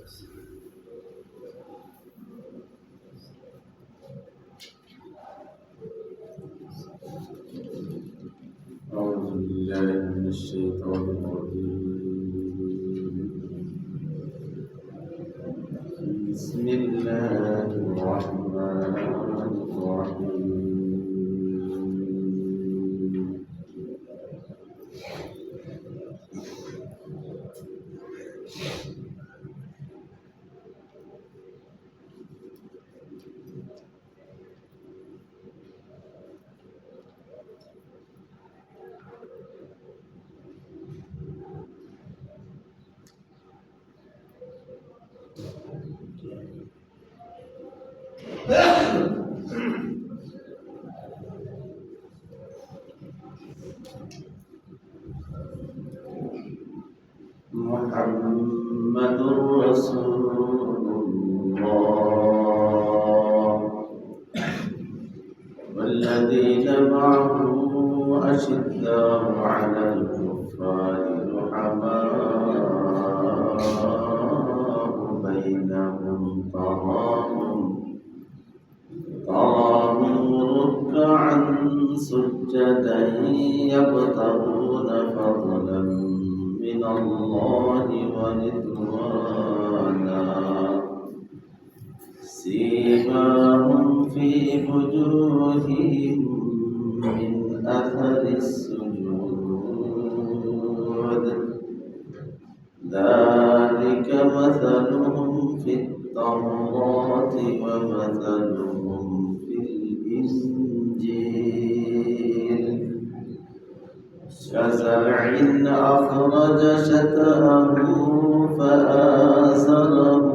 أعوذ بالله من الشيطان الرجيم. بسم الله الرحمن الرحيم. محمد رسول الله والذين معه أشداء على الكفار رحماء بينهم تراهم ركعا سجدا يبتغون فضلا من الله ورضوانا سيماهم في وجوههم من أثر السجود ذلك مثلهم في التوراة ومثلهم في الإنجيل كزرع أخرج شطأه فآزره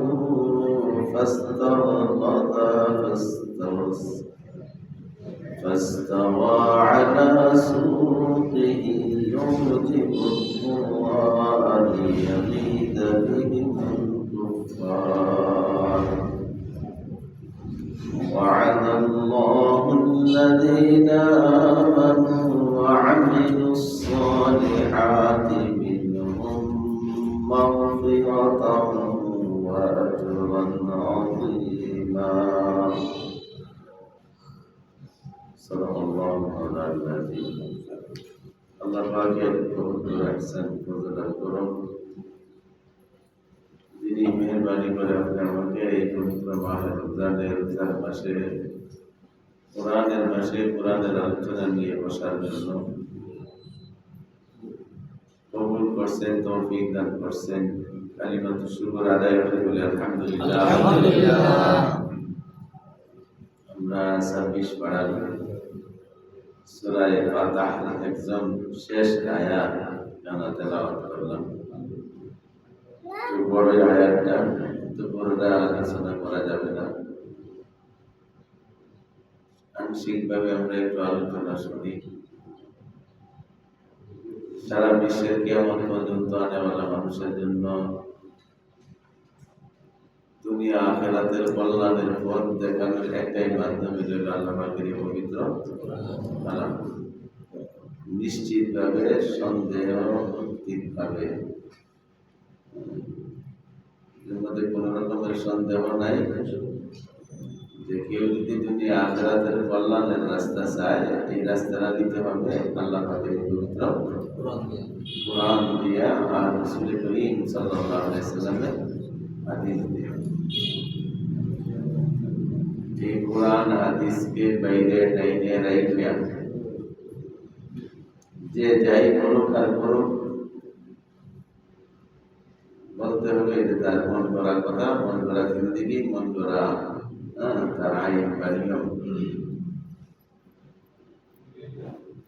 فاستوى على سوقه يعجب الضراء ليغيظ بهم الكفار وعد الله الذين آمنوا وعملوا الصالحات منهم مغفرة وأجرا عظيما صدق الله العظيم الله পাকের বহুত ihsan ফজল করুন যিনি মেহেরবানি করে আপনি আমাকে এই পবিত্র মাহে রমজানের রোজার মাসে কোরআনের মাসে কোরআনের আলোচনা নিয়ে বসার জন্য কবুল করছেন, তৌফিক দান করছেন। কালিমাতু শুকর আদায় করে বলে আলহামদুলিল্লাহ। আমরা 26 পারার সূরা ফাতিহার একদম শেষ আয়াত জানা তেলাওয়াত করলাম। বড় আয়াতটা তো পুরোটা আলোচনা করা যাবে না, আংশিকভাবে আমরা একটু আলোচনা শুনি। সারা বিশ্বের কিয়ামত পর্যন্ত আনেওয়ালা মানুষের জন্য দুনিয়া আখিরাতের কল্যাণের পথ দেখানোর একটাই মাধ্যম হলো আল্লাহ পাকের পবিত্র কালাম। নিশ্চিতভাবে সন্দেহমুক্তভাবে এর মধ্যে কোনো রকমের সন্দেহ নাই যে কেউ যদি দুনিয়া আখিরাতের কল্যাণের রাস্তা চায়, এই রাস্তাটা দিতে হবে আল্লাহ পাকের পবিত্র কোরআন দিয়া আর রাসূল করিম সাল্লাল্লাহু আলাইহি ওয়াসাল্লামের হাদিস দিয়ে। এই কোরআন হাদিসকে বাইরে টাইনে রাইখা যে যাই করুক আর করুক বলতে হবে এটা তার মন করার কথা, মন করা জিন্দিগি, মন করা তার আইন বা নিয়ম,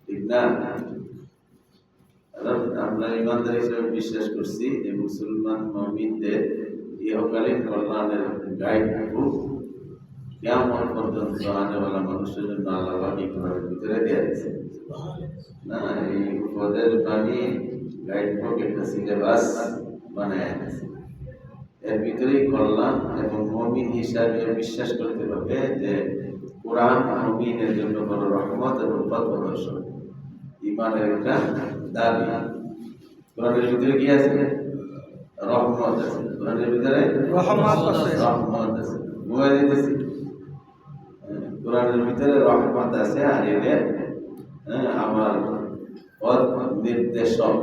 ঠিক না? আমরা ইমানদার হিসেবে বিশ্বাস করছি যে মুসলমান মুমিনদের ইহকালীন কল্যাণের গাইড বুক কিয়ামত পর্যন্ত আনেওয়ালা মানুষের জন্য আল্লাহ বাণী কোরআনের ভিতরে দিয়েছে না। এই উপদের বাণী গাইড বুক একটা সিলেবাস বানায় আছে, এর ভিতরেই কল্যাণ। এবং মুমিন হিসাবে বিশ্বাস করতে হবে যে কোরআন মুমিনের জন্য বড় রহমত এবং পথ প্রদর্শন, ইমানের একটা দাবি। কোরআনের ভিতরে কি আছে? রহমত, রহমত আছে, কোরআনের ভিতরে রহমত আছে। রহমত আছে। মোবাইল দিতেছি, কোরআনের ভিতরে রহমত আছে। আর এটা আমার পথ নির্দেশক,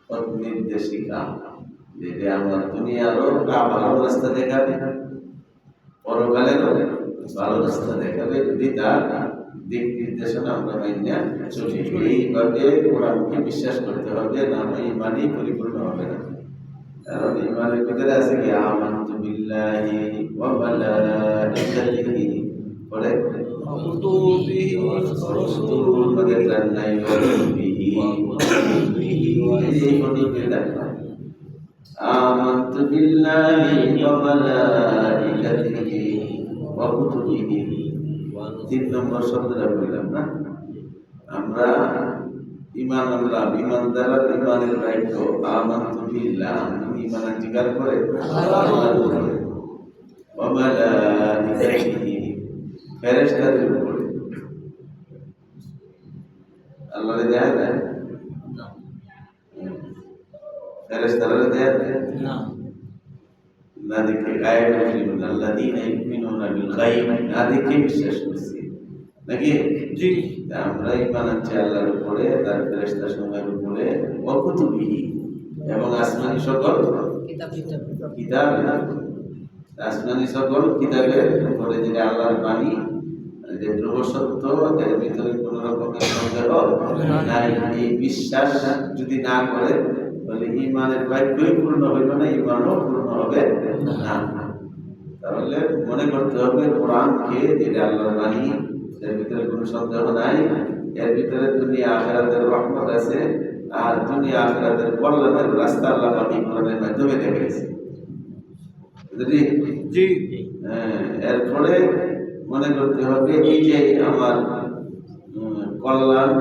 পথ নির্দেশিকা, যেটা আমার দুনিয়ারও ভালো রাস্তা দেখাবে, পরকালেরও ভালো রাস্তা দেখাবে, যদি তার দিক নির্দেশনা আমরা মাইনা চলি। এইভাবে কোরআনকে বিশ্বাস করতে হবে, না ইমানই পরিপূর্ণ হবে না। কারণ ইমানের ভিতরে আছে কি আমানতু বিল্লাহি ওয়া মালাইকাতিহি, পরে কুতুবিহি ওয়া রাসূলিহি আমাদের জান্নাই ওয়া কুতুবিহি, এই হদিসটা আমানতু বিল্লাহি ওয়া মালাইকাতিহি ওয়া কুতুবিহি। 3 নম্বর শব্দটা বললাম না, আমরা ইমান আনলাম, ইমানদার ইমানের দায়িত্ব আমানতু বিল্লাহ, ইমান স্বীকার করে আল্লাহর উপরে, ওয়া মালাইকাতিহি ফেরেশতাদের উপরে। আল্লাহরে দেয়া যায় ফেরেশতারা দেয়া যায় না, না দেখে গায়েব মুসলিম আল্লাযীনা ইউমিনুনা বিল গায়ব, না দেখে বিশ্বাস করছি নাকি? জি। আমরা ঈমান আনছি আল্লাহর উপরে, তার ফেরেশতা সমূহের উপরে, ওয়া কুতুবিহি এবং আসমানি সকল কিতাব, আসমানি সকল কিতাবের উপরে, যেটা আল্লাহর বাণী, যে ধ্রুব সত্য, এর ভিতরে কোনো রকমের সন্দেহ নাই। এই বিশ্বাস যদি না করে তাহলে ঈমানের বাক্যই পূর্ণ হইবে না, ঈমানও পূর্ণ হবে না। তাহলে মনে করতে হবে কোরআনকে, যেটা আল্লাহর বাণী, এর ভিতরে কোনো সন্দেহ নাই, এর ভিতরে দুনিয়া আখিরাতের রহমত আছে, আর দুনিয়া আখিরাতের কল্যাণের রাস্তা আল্লাহ পাক কোরআনের মাধ্যমে দেখাইছে। বুঝলি? জি। এরপরে মনে করতে হবে এই যে আমার কল্যাণ,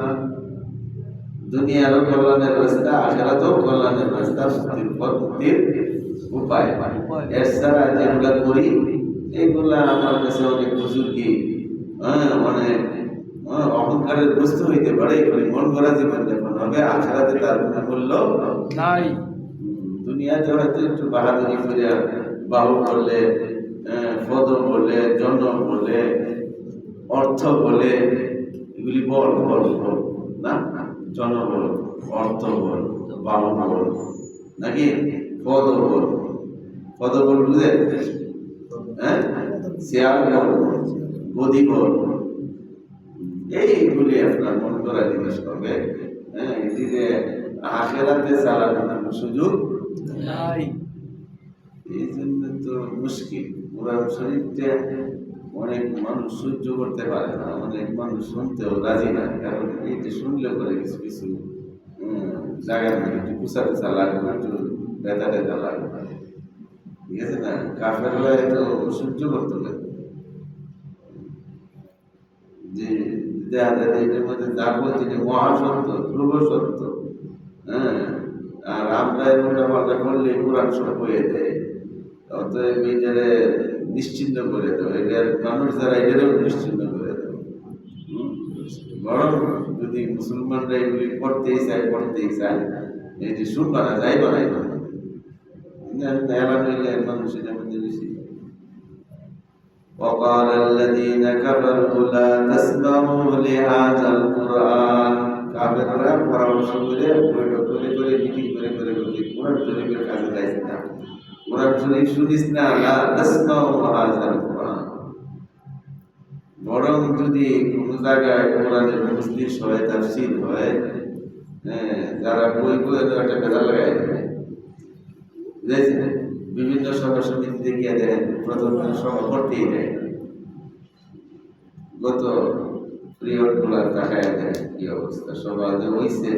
দুনিয়ারও কল্যাণের রাস্তা, আখিরাতেও কল্যাণের রাস্তা, মুক্তির উপায়। এর ছাড়া যেগুলা করি এগুলা আমার কাছে অনেক বুজুর্গি, অনেক অহংকারের বস্তু হইতে পারে, এগুলি মন গড়া জীবন যাপন হবে, আখিরাতে তার কোনো মূল্য নাই। দুনিয়াতে হয়তো একটু বাহাদুরি করে বাহু বলে, পদ বলে, জন বলে, অর্থ বলে, এগুলি বল বল বল না, জনবল, অর্থ বল, বাহু বল নাকি পদ বল, পদ বল বুঝে, শেয়ার বল, গদি বল, এইগুলি আপনার মন করা জিনিস হবে। এটিতে আখিরাতে চালানোর সুযোগ নাই। এই জন্য তো মুশকিল। কোরআন শরীফটা অনেক মানুষ সহ্য করতে পারে না, অনেক মানুষ শুনতেও রাজি না, কারণ এইটা শুনলে পরে কিছু কিছু জায়গার মধ্যে একটু কুচা কুচা লাগবে, একটু ব্যথা ব্যথা লাগবে, ঠিক আছে না? কাফেররা তো সহ্য করতে পারে যে এটার মধ্যে যা বলছি যে মহাসত্য, ধ্রুব সত্য, আর আমরা এগুলো আমরা করলে কোরআন সব হয়ে যায়। অতএব এটারে নিশ্চিন্ত করে দেবো, এটার মানুষ যারা এটারেও নিশ্চিন্ত করে দেবো। বরং যদি মুসলমানরা এগুলি করতেই চায়, এটি শুনবা না, যাইবা না, এলান হইলে মানুষ এটার মধ্যে বেশি। وقال الذين كفروا لا تسمعوا لهذا القرآن, কাফেররা পরামর্শ করে বৈঠক করে মিটিং করে কোরআন শরীফের কাছে যাইছে না, কোরআন শরীফ শুনিস না, লা তাসমাউ হাযাল কোরআন। বরং যদি কোন জায়গায় কোরআনের মুসলিম হয়, তাফসীর হয়, যারা বই একটা বেদা লাগাই দেবে, বুঝেছেন? বিভিন্ন সভা সমিতিতে গিয়ে দেয়, প্রথম সভা করতেই দেয়, গত পিরিয়ড গুলা দেখায় দেয় কি অবস্থা, সভা যে হইছে,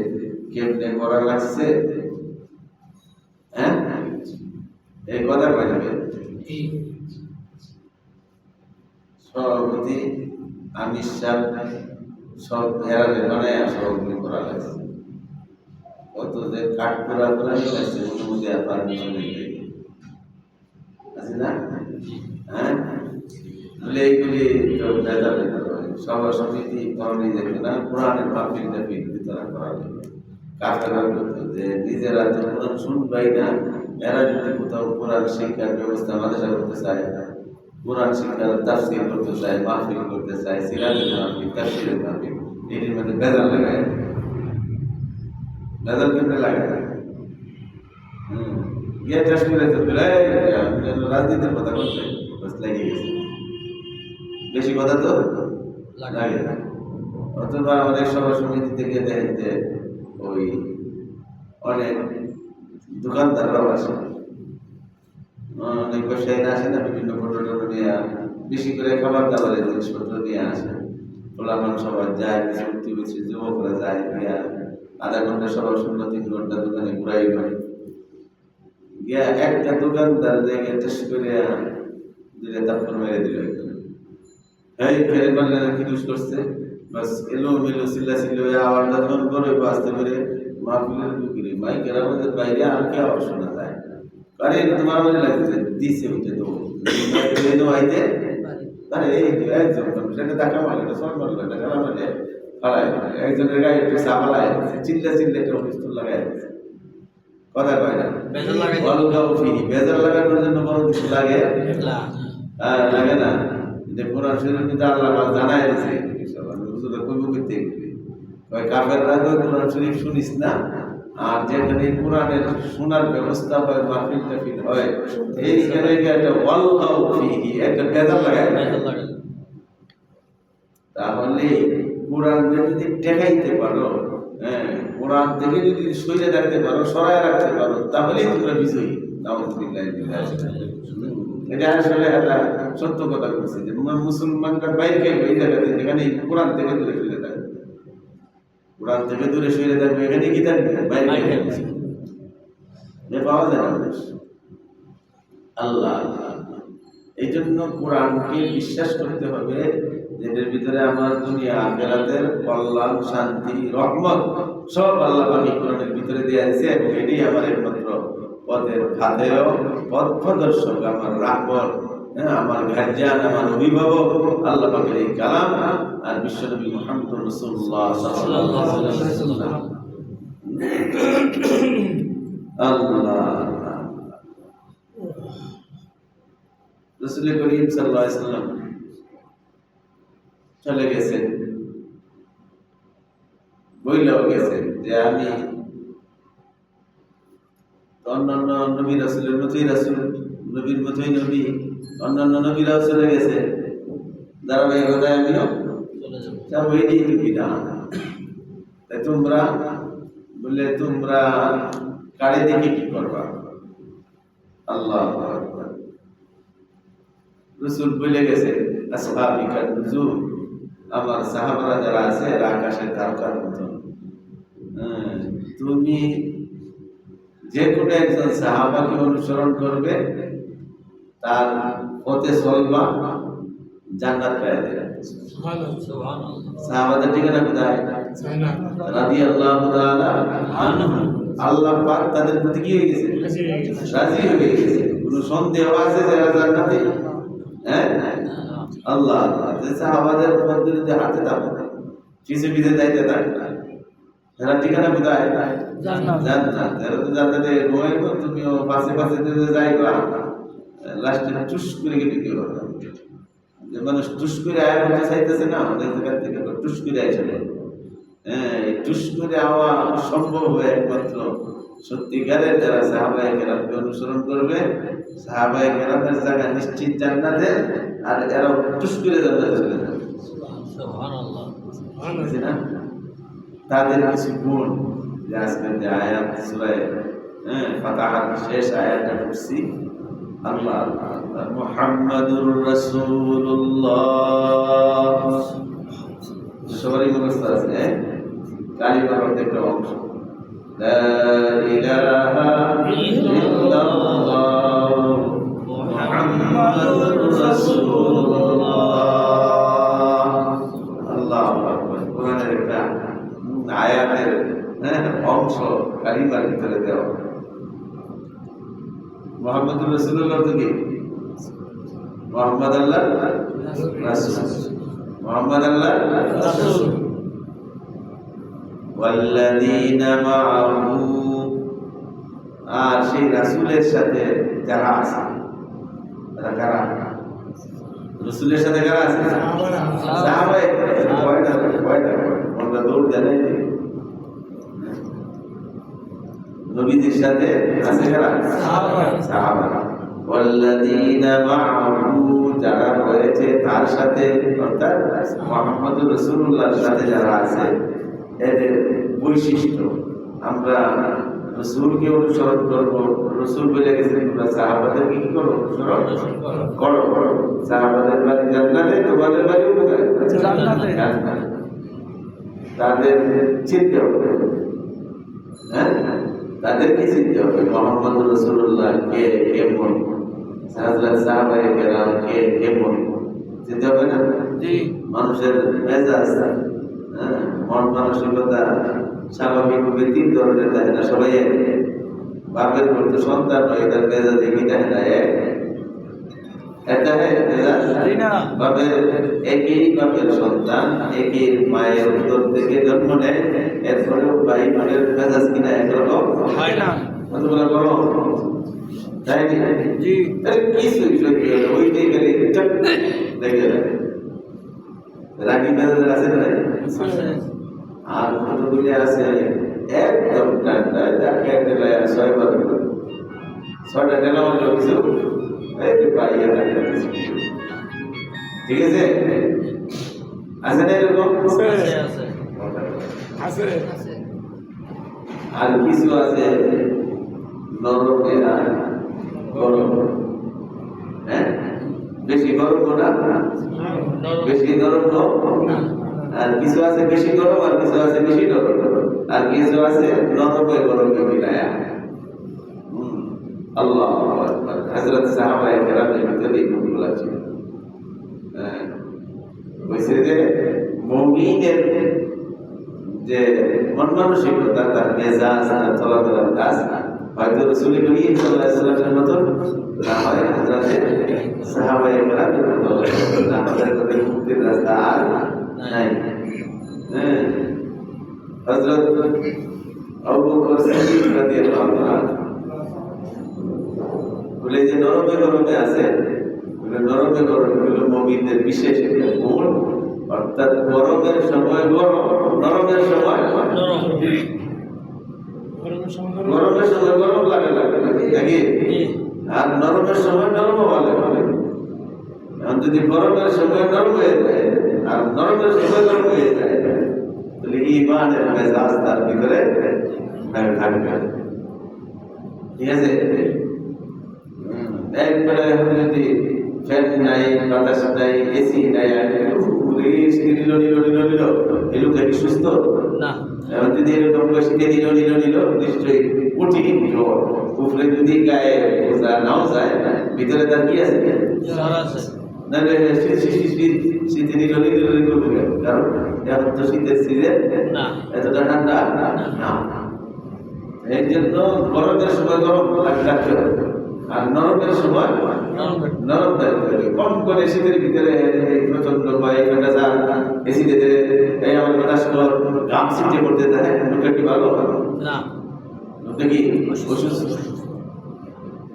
কেমনে করা লাগছে, এই কথা কয় যাবে। সভাপতি আমির সাহেব সব এরারে বানায় সবগুলি করা লাগছে, কত যে কাঠ করা লাগছে, অনুমতি আর পারমিশন আছে না? এইগুলি সভা সমিতি করানি যেত না, কোরআনের মাহফিলটা বিরোধিতা করা যেত। কাফেররা বলতো যে নিজেরা তো কোরআন শুনবাই না, এরা যদি কোথাও কোরআন শিক্ষার ব্যবস্থা মাদ্রাসা করতে চায়, কোরআন শিক্ষার তাফসীর করতে চায়, মাহফিল করতে চায়, সিরাতের মাহফিল, তাফসীরের মাহফিল, এটির মধ্যে বেজাল লাগায়, বেজাল কেমনে লাগায়? গিয়ে চাষ করে রাজনীতির কথা বলছে, বাস লেগে গেছে। বেশি কথা তো লাগে না। অথবা আমাদের সভা সমিতি থেকে দেখেন যে ওই অনেক দোকানদাররাও আসে, অনেক ব্যবসায়ীরা আসে না, বিভিন্ন ফটো নিয়ে বেশি করে খাবার দাবারের জিনিসপত্র নিয়ে আসে। পোলাপান সবাই যায়, কিছু বেশি যুবকরা যায়, গিয়া আধা ঘন্টা সভা শূন্য 3 ঘন্টা দোকানে ঘুরাই গিয়া একটা দোকানদার দেখে টেস্ট করে দিলে তারপর মেরে দিল। এই ফেরে পারলে কি দোষ করছে, বাস এলো মেলো চিল্লা চিল্লি হয়ে আওয়াজটা যখন করে বাঁচতে পেরে মাহফিলের বুকিরে মাইকের আমাদের বাইরে আর কি আওয়াজ শোনা যায়। আরে তোমার মনে লাগছে দিছে উঠে তো আইতে, আরে এই একজন সেটা দেখা মারলে এটা সব মারলো, এটা খেলা মারলে ফালায় একজনের গায়ে একটু চাপালায় চিল্লা চিল্লা একটা পিস্তল লাগাই কথা কয় না, বেজার লাগানোর জন্য বড় কিছু লাগে লাগে না। যে কোরআন শরীফের মধ্যে আল্লাহ জানাই দিয়েছে, কাফেররা কোরআন শরীফ শুনিস না, আর যেখানে কোরআনের শোনার ব্যবস্থা হয়, মাহফিল টাফিল হয়, এইখানে একটা ওয়াল্লাহু ফিহি একটা বেজার লাগায়। তাহলে কোরআন যদি ঠেকাইতে পারো, হ্যাঁ, কোরআন থেকে যদি সরিয়ে রাখতে পারো, সরায় রাখতে পারো, তাহলেই তোমরা বিজয়ী। এটা আসলে একটা সত্য কথা বলছে যে মুসলমানরা বাইরে এই জায়গাতে যেখানে কোরআন থেকে দূরে সরে থাকবে, কোরআন থেকে দূরে সরে থাকবে, এখানে কি থাকবে বাইরে পাওয়া যায় না আল্লাহ। এই জন্য কোরআনকে বিশ্বাস করতে হবে, যেটার ভিতরে আমার দুনিয়া আখিরাতের কল্যাণ, শান্তি, রহমত সব আল্লাহ পাক কোরআনের ভিতরে দেয়া আছে, এবং এটাই আমার একমাত্র পথের ফাতেহ, পথ প্রদর্শক, আমার রাহবর, আমার গার্জিয়ান, আমার অভিভাবক আল্লাহ পাকের এই কালাম আর বিশ্বনবী মুহাম্মদ রাসূলুল্লাহ সাল্লাল্লাহু আলাইহি ওয়াসাল্লাম। আল্লাহ রাসূল করিম সাল্লাল্লাহু আলাইহি ওয়াসাল্লাম চলে গেছেন, বইলেও গেছেন যে আমি অন্যান্য নবী রাসূলের মতোই রাসূল, নবীর মতোই নবী, অন্যান্য নবীরাও চলে গেছে, ধারাবাহিকতায় আমিও যাবো, এটাই তো বিধান। তাই তোমরা বললে তোমরা কারে দেখে কি করবা? আল্লাহু আকবার। রাসূল বলে গেছে আসহাবি কানুজুম, আমার সাহাবারা যারা আছে এরা আকাশের তারকার মতো। তুমি যে কোনো একজন সাহাবাকে অনুসরণ করবে, তার পথে চলবা, জান্নাত পেয়ে যাবে। সাহাবাদের ঠিকানা কোথায়? রাদিয়াল্লাহু তাআলা আনহু। আল্লাহ পাক তাদের প্রতি কি হয়ে গেছে? রাজি হয়ে গেছে। কোনো সন্দেহ আছে যে এরা জান্নাতি? হ্যাঁ, আল্লাহ সাহাবাদের পদ্ধতিতে হাঁটতে থাকো, কিছু কিছু যাইতে থাকো, এরা ঠিকানা কোথায়? জান্নাত। এরা তো জান্নাতে ঘুমাইব, তুমিও পাশে পাশে যাইবা, লাস্টে টুস করে কেটে কি হবে? যে মানুষ টুস করে আয়া করতে চাইতেছে না, আমাদের জায়গা থেকে টুস করে আইসে, হ্যাঁ, এই টুস করে আওয়া সম্ভব হয় একমাত্র সত্যিকারের যারা সাহাবায়ে কেরামকে অনুসরণ করবে, সাহাবায়ে কেরামের জায়গা নিশ্চিত জান্নাতে, আর এরা টুস করে জান্নাতে চলে যাবে। সুবহানাল্লাহ, সুবহানাল্লাহ। তাদের কিছু গুণ, যে আজকের যে আয়াত সূরা ফাতিহার শেষ আয়াতটা পড়ছি, আল্লাহ মুহাম্মাদুর রাসূলুল্লাহ, সবারই মুখস্থ আছে, কালিমার একটা অংশ, লা ইলাহা ইল্লাল্লাহ মুহাম্মাদুর রাসূলুল্লাহ। আল্লাহু আকবার। কোরআনের একটা আয়াতের অংশ কালিমার ভিতরে দেওয়া। মুহাম্মাদুর রাসূলুল্লাহ তো কি? মুহাম্মদ আল্লাহর রাসূল, মুহাম্মদ আল্লাহর রাসূল। ওয়াল্লাযীনা মাআহু, আর সেই রাসূলের সাথে যারা আছে তারা কারা? রাসূলের সাথে কারা আছে? সাহাবায়ে কেরাম। কয়টা আমরা দৌড় জানাই নি। নবীদের সাথে আছে কারা? সাহাবারা। ওয়াল্লাযীনা মা'আহু, যারা রয়েছে তার সাথে, অর্থাৎ মুহাম্মদুর রাসূলুল্লাহর সাথে যারা আছে, এদের বৈশিষ্ট্য আমরা রাসূলকে অনুসরণ করব। রাসূল বলে গেছেন তোমরা সাহাবাদেরকে কি করো? অনুসরণ করো। সাহাবাদের বাড়ি জান্নাতে, তোমাদের বাড়িও কোথায়? জান্নাতে। তাদের চিনতে হবে, হ্যাঁ, তাদেরকে চিনতে হবে মুহাম্মদুর রাসূলুল্লাহ কে, কেমন, হযরত সাহাবায়ে কেরাম কে, কেমন, চিনতে হবে না? জি। মানুষের মেজাজ, মন মানসিকতা স্বাভাবিকভাবে তিন ধরনের থাকে না, সবাই এক। বাপের মতো সন্তান নয়, তার মেজাজ একই থাকে না, এক। এটা মেজাজ বাপের, একই বাপের সন্তান, একই মায়ের উদর থেকে জন্ম নেয়, এরপরেও ভাই বোনের মেজাজ কিনা একরকম হয় না। কতগুলো বড় তাই না? জি। কিছুই সত্যি হলো ওইটাই গেলে দেখে রাগি মেজাজ আছে না? আর কতগুলি আছে একদম ঠান্ডা, যাকে ঠেলায় 6 বার 6টা ঠেলা হলো কিছু এই পাইয়া থাকে, ঠিক আছে? আছে না এরকম? আছে। আর কিছু আছে নরমে আর গরম, হ্যাঁ, বেশি গরম না, বেশি নরম না। আর কিছু আছে বেশি গরম, আর কিছু আছে বেশি নরম, আর কিছু আছে নরমে গরমে মিলায়া। আল্লাহু আকবার। হযরত সাহাবায়ে কেরামের ভিতরে এই গুণগুলো ছিল। বলছে যে মুমিনের যে মন মানসিকতা, তার মেজাজ, তার চলাফেরার কাজ হয়তো রাসূল করিম সাল্লাল্লাহু আলাইহি ওয়াসাল্লামের মতো না হয়, হযরত সাহাবায়ে কেরামের মতো আমাদের কাছে মুক্তির রাস্তা আর নাই। হযরত আবু বকর সিদ্দিক রাদিয়াল্লাহু তাআলা বলে যে নরমে গরমে আছে, নরমে গরমে হলো মুমিনদের বিশেষ একটা গুণ, অর্থাৎ গরমের সময় গরম, নরমের সময় নরম, গরমের সময় গরম লাগে নাকি? আর নরমের সময় নরম লাগে। এখন যদি গরমের সময় নরম হয়ে যায় আর নরমের সময় গরম হয়ে যায়, তাহলে ঈমানের মেজাজ তার ভিতরে থাকবে, ঠিক আছে? একবারে যদি ফ্যান নাই, বাতাস নাই, এসি নাই, এলো কি সুস্থ না? এখন যদি এরকম শীতে নিল নিশ্চয়ই কঠিন জ্বর। উপরে যদি গায়ে বোঝা নাও যায়, ভিতরে তার কি আছে? নাহলে শীতে নিল করবে, কারণ এখন তো শীতের সিজন না, এতটা ঠান্ডা না। এই জন্য গরমের সময় গরম রাখতে হবে, আর নরমের সময় নরম থাকতে হবে। কম করে শীতের ভিতরে প্রচন্ড এসিতে এই আমার বাতাস গাম সিটে করতে থাকে, লোকটা কি ভালো না? লোকটা কি অসুস্থ,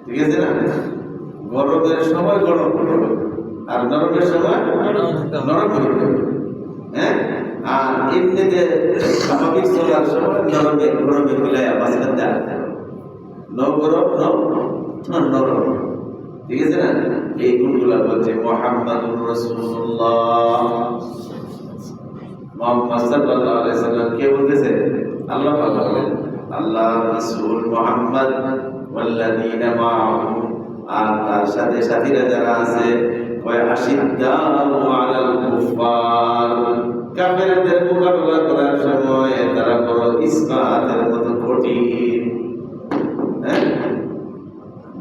ঠিক আছে না? গরমের সময় গরম করতে হবে, আর নরমের সময় নরম করতে হবে, হ্যাঁ। আর এমনিতে স্বাভাবিক চলার সময় নরমে গরমে মিলাই মাঝখান দেওয়া গরম নরম, ঠিক আছে না? এই গুণগুলা বলছে মুহাম্মাদুর রাসূলুল্লাহ। মুহাম্মদ সাল্লাল্লাহু আলাইহি সাল্লাম কে বলতেছে? আল্লাহ পাক বলেন আল্লাহ রাসূল মুহাম্মদ ওয়াল্লাযীনা মাআহু, আর তার সাথে সাথীরা যারা আছে, ওয়া আশিদ্দাউ আলাল কুফার, কাফেরদের মোকাবেলা করার সময় তারা বড় ইসবাতের মতো কঠিন। হ্যাঁ,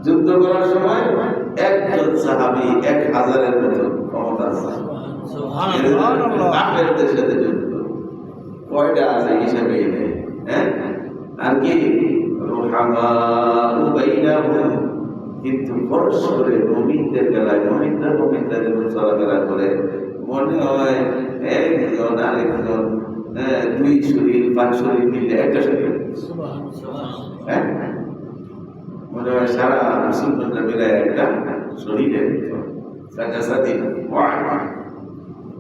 যুদ্ধ করার সময় একজন সাহাবী 1000-এর মতো ক্ষমতা আছে। কাফেরদের সাথে যুদ্ধ কয়টা আছে হিসাবে নেই, হ্যাঁ। আর কি রুহামাউ বাইনাহুম, কিন্তু পরস্পরে মুমিনদের বেলায় মুমিনরা যখন চলাফেরা করে মনে হয় একজন আরেকজন 2 শরীর 5 শরীর মিলে একটা শরীর, হ্যাঁ। মনে হয় সারা মুসলমানরা মিলে একটা শরীরের সাথে সাথে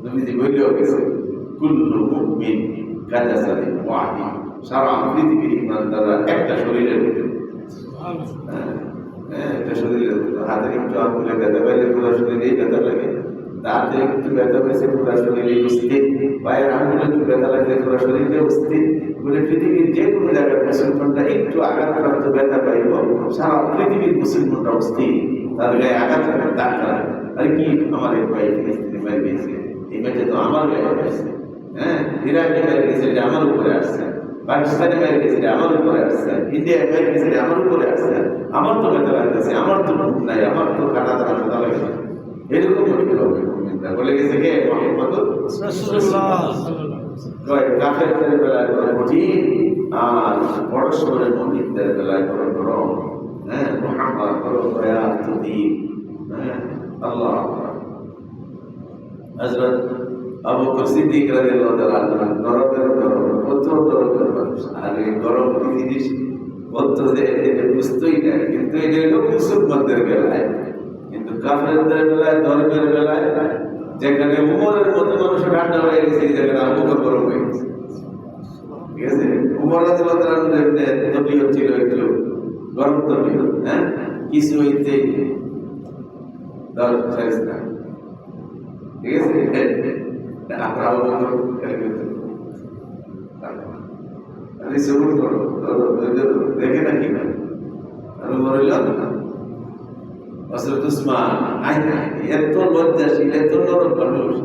নবীজি বইলেও গেছে কুল্লু মুমিন কাজা সাথে সারা পৃথিবীর ইমানদাররা একটা শরীরের ভিতরে একটা শরীরের হাতে একটু আঙুলে ব্যথা পাইলে পুরো শরীরেই ব্যথা লাগে, দাঁতে একটু ব্যথা পেয়েছে পুরো শরীরে উপস্থিত, পায়ের আঙুলে একটু ব্যথা লাগলে পুরো শরীরে উপস্থিত বলে পৃথিবীর যে কোনো জায়গায় মুসলমানরা একটু আঘাতপ্রাপ্ত ব্যথা পাইব সারা পৃথিবীর মুসলমানরা উপস্থিত তার গায়ে আঘাত লাগার দাগ লাগে। আরে কি আমার এক ভাই ফিলিস্তিনি মারি গেছে, এই ম্যাচে তো আমার গায়ে আসছে, হ্যাঁ ইরাকে মারি গেছে এটা আমার উপরে আসছে, পাকিস্তানে মেরে গেছে আমার উপরে আসছে, ইন্ডিয়ায় মেরে গেছে আমার উপরে আসছে, আমার তো ব্যথা লাগতেছে, আমার তো মুখ নাই, আমার তো কাটা দ্বারা ব্যথা লাগে, এরকম বলে গেছে কে মোহাম্মদ কাফেরদের বেলায় বড় কঠিন আর পরস্পরের মুমিনদের বেলায় বড় গরম। হ্যাঁ মোহাম্মদ বড় দয়া তুদি। হ্যাঁ আল্লাহ হযরত আবু বকর সিদ্দিক রাদিয়াল্লাহু তাআলা নরকের গরম কত নরকের মানুষ, আর এই গরম কি জিনিস বলতো যে বুঝতেই না, কিন্তু এটা হলো মুসলমানদের বেলায়, কিন্তু কাফেরদের বেলায় ধর্মের বেলায় যেখানে উমরের মতো মানুষ ঠান্ডা হয়ে গেছে যেখানে আবু বকর গরম হয়ে গেছে। ঠিক আছে, উমর রাদিয়াল্লাহু তাআলা তবিয়ত ছিল একটু গরম তবিয়ত, হ্যাঁ কিছু হইতে দরকার না। ঠিক আছে, আমরাও সবুর করো দেখে না কি না আমি বলিল হযরত উসমান আই না এত লজ্জাশীল এত নরম মানুষ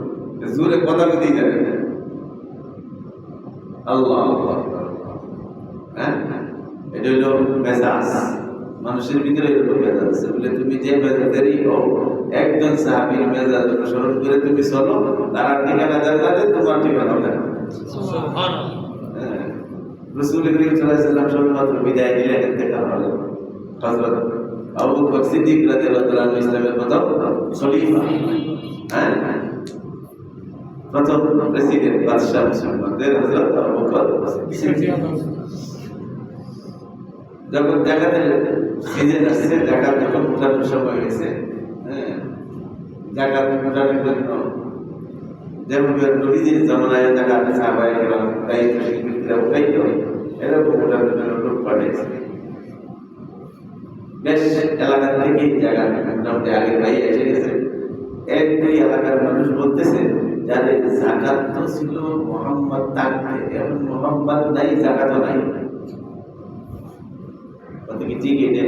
জোরে কথা বলতেই জানে না। আল্লাহ হ্যাঁ এটা হলো মেজাজ, মানুষের ভিতরে এরকম মেজাজ আছে বলে তুমি যে মেজাজেরই হও একজন সাহাবীর মেজাজ অনুসরণ করে তুমি চলো, তার ঠিকানা জান্নাতে তোমার ঠিকানা সুবহানাল্লাহ। রাসূল করিম সাল্লাল্লাহু আলাইহি ওয়াসাল্লাম সবেমাত্র বিদায় নিলেন, ইন্তেকাল হলো। হযরত আবু বকর সিদ্দিক রাদিয়াল্লাহু তাআলা ইসলামের প্রথম খলিফা, হ্যাঁ প্রথম প্রেসিডেন্ট বাদশা মুসলমানদের হযরত আবু বকর সিদ্দিক। যখন জাকাতের সিজন আসছে, জাকাত যখন উঠানোর সময় হয়েছে, হ্যাঁ জাকাত উঠানোর জন্য যেমন নবীজির জামানায় জাকাত সাহাবায়ে কেরাম দায়িত্ব শিক্ষিতরা উঠাইতো, এরকম উঠানোর জন্য লোক পাঠিয়েছে। বেশ এলাকা থেকে জায়গা মোটামুটি আগে ভাই এসে গেছে, এক দুই এলাকার মানুষ বলতেছে যাদের জাকাত তো ছিল মোহাম্মদ থাকতে, এখন মোহাম্মদ নাই জাকাতও নাই। ঠিক এটা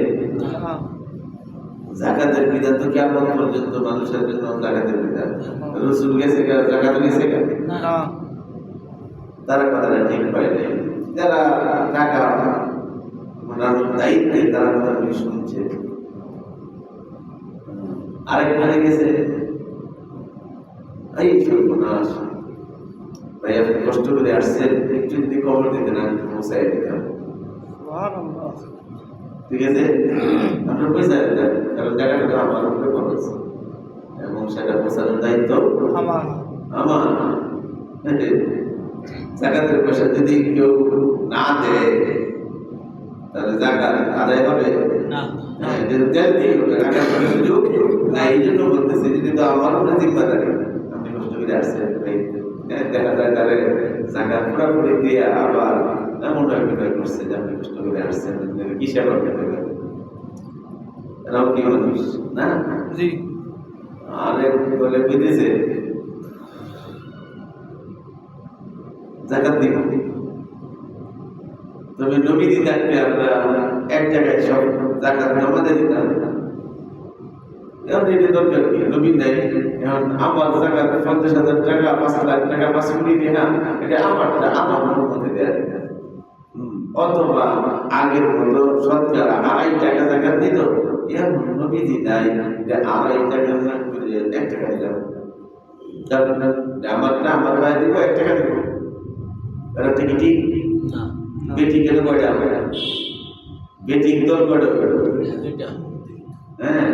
জাকাতের বিধান তো কিয়ামত পর্যন্ত মানুষের জন্য জাকাতের বিধান, রাসূল গেছে জাকাত নিছে না, তারা কথাটা ঠিক পায় নাই। যারা টাকা মানানোর দায়িত্বে তারা কথাগুলি শুনছে। আরেকখানে গেছে এই সর্বনাশ ভাই আপনি কষ্ট করে আসছেন, একটু যদি খবর দিতেন আমি পৌঁছাই দিতাম। ঠিক আছে, আমরা পয়সা দিতাম কারণ জায়গাটা আমার উপরে খরচ এবং সেটা পৌঁছানোর দায়িত্ব আমার। জাকাতের পয়সা যদি কেউ না দেয় তাহলে জাকাত আদায় হবে না, এই জন্য বলতেছি যদি তো আমার উপরে জিম্মাদারি, আপনি কষ্ট করে আসছেন দেখা যায় তাহলে জাকাত পুরোপুরি দিয়ে আবার এমন অভিনয় করছে যে আপনি কষ্ট করে আসছেন কি সেবা পেতে পারেন, এরাও কি মানুষ না? জি আরেক বলে বুঝেছে জাকাত দিব, তবে নবীজি থাকলে আমরা এক জায়গায় সব জাকাত আমাদের দিতাম। এখন এটা দরকার কি, নবী নাই, এখন আমার জাকাত 50,000 টাকা 5 লাখ টাকা 5 কোটি টাকা এটা আমারটা আমার মধ্যে দেয়া দিত, অথবা আগের মতো শতকরা 2.5 টাকা জাকাত দিত। এখন নবীজি নাই, এটা 2.5 টাকা না করে 1 টাকা দিলাম, আমারটা আমার ভাই দিব 1 টাকা দিব, এটা ঠিক ঠিক না। বেটি কেন কয়টা হবে, বেটি দল কয়টা দুইটা, হ্যাঁ